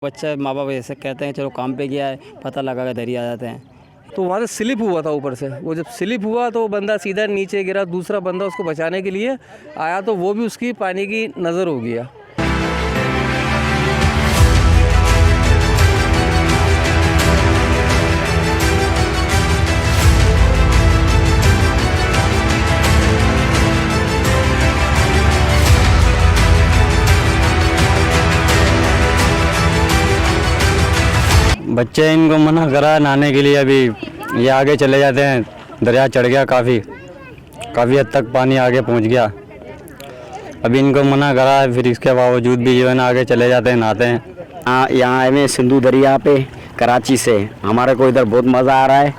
बच्चा माँ बाप ऐसे कहते हैं चलो काम पे गया है, पता लगा के इधर ही आ जाते हैं। तो वहाँ से स्लिप हुआ था ऊपर से। वो जब स्लिप हुआ तो बंदा सीधा नीचे गिरा, दूसरा बंदा उसको बचाने के लिए आया तो वो भी उसकी पानी की नज़र हो गया। बच्चे इनको मना करा नहाने के लिए, अभी ये आगे चले जाते हैं। दरिया चढ़ गया, काफ़ी हद तक पानी आगे पहुंच गया। अभी इनको मना करा, फिर इसके बावजूद भी जो है ना आगे चले जाते हैं, नहाते हैं। यहाँ आए हुए सिंधु दरिया पे कराची से। हमारे को इधर बहुत मज़ा आ रहा है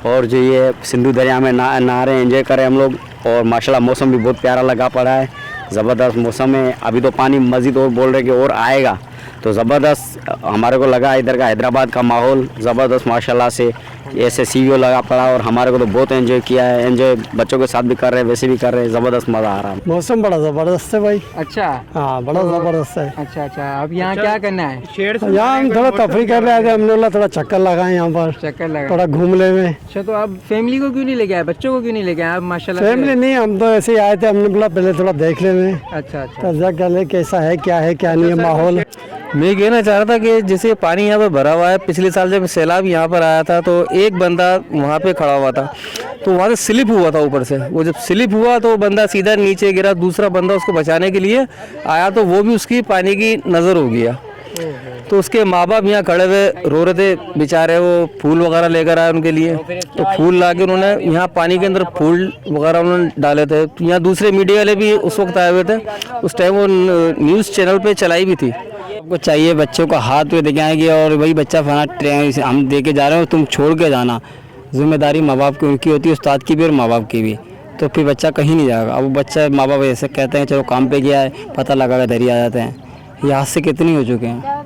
और जो ये सिंधु दरिया में नहा रहे हैं, एंजॉय कर रहे हैं हम लोग। और माशाल्लाह मौसम भी बहुत प्यारा लगा पड़ा है, ज़बरदस्त मौसम है। अभी तो पानी मज़ीद और बोल रहे कि और आएगा, तो ज़बरदस्त हमारे को लगा। इधर का हैदराबाद का माहौल ज़बरदस्त माशाल्लाह से ऐसे सीवीओ लगा पड़ा और हमारे को तो बहुत एंजॉय किया है। एंजॉय बच्चों के साथ भी कर रहे हैं, वैसे भी कर रहे हैं, ज़बरदस्त मज़ा आ रहा है। मौसम बड़ा ज़बरदस्त है भाई। अच्छा, हाँ बड़ा ज़बरदस्त है। अच्छा। अब यहाँ क्या करना है? यहाँ हम थोड़ा तफरी कर रहे थे, हमने बोला थोड़ा चक्कर लगाए यहाँ पर, चक्कर लगा, थोड़ा घूम ले में। अच्छा, तो आप फैमिली को क्यों नहीं लेके आए? बच्चों को क्यों नहीं लेके आए? आप माशाल्लाह फैमिली नहीं, हम तो ऐसे ही आए थे। हमने बोला पहले थोड़ा देख ले में, अच्छा। तजा कर ले कैसा है क्या नहीं है माहौल। मैं कहना चाह रहा था कि जैसे पानी यहाँ पर भरा हुआ है, पिछले साल जब सैलाब यहाँ पर आया था तो एक बंदा वहाँ पे खड़ा हुआ था, तो वहाँ से स्लिप हुआ था ऊपर से। वो जब स्लिप हुआ तो बंदा सीधा नीचे गिरा, दूसरा बंदा उसको बचाने के लिए आया तो वो भी उसकी पानी की नज़र हो गया। तो उसके माँ बाप यहाँ खड़े हुए रो रहे थे बेचारे, वो फूल वगैरह लेकर आए उनके लिए। तो फूल ला के उन्होंने यहाँ पानी के अंदर फूल वगैरह उन्होंने डाले थे। तो यहाँ दूसरे मीडिया वाले भी उस वक्त आए हुए थे, उस टाइम वो न्यूज़ चैनल पे चलाई भी थी। आपको चाहिए बच्चों को हाथ पे देके आएंगे और वही बच्चा फना ट्रेन हम दे के जा रहे हो, तुम छोड़ के जाना। जिम्मेदारी माँ बाप की उनकी होती है, उस्ताद की भी और माँ बाप की भी। तो फिर बच्चा कहीं नहीं जाएगा। अब बच्चा माँ बाप ऐसे कहते हैं चलो काम पे गया है, पता लगा के इधर ही आ जाते हैं। ये हादसे कितने हो चुके हैं।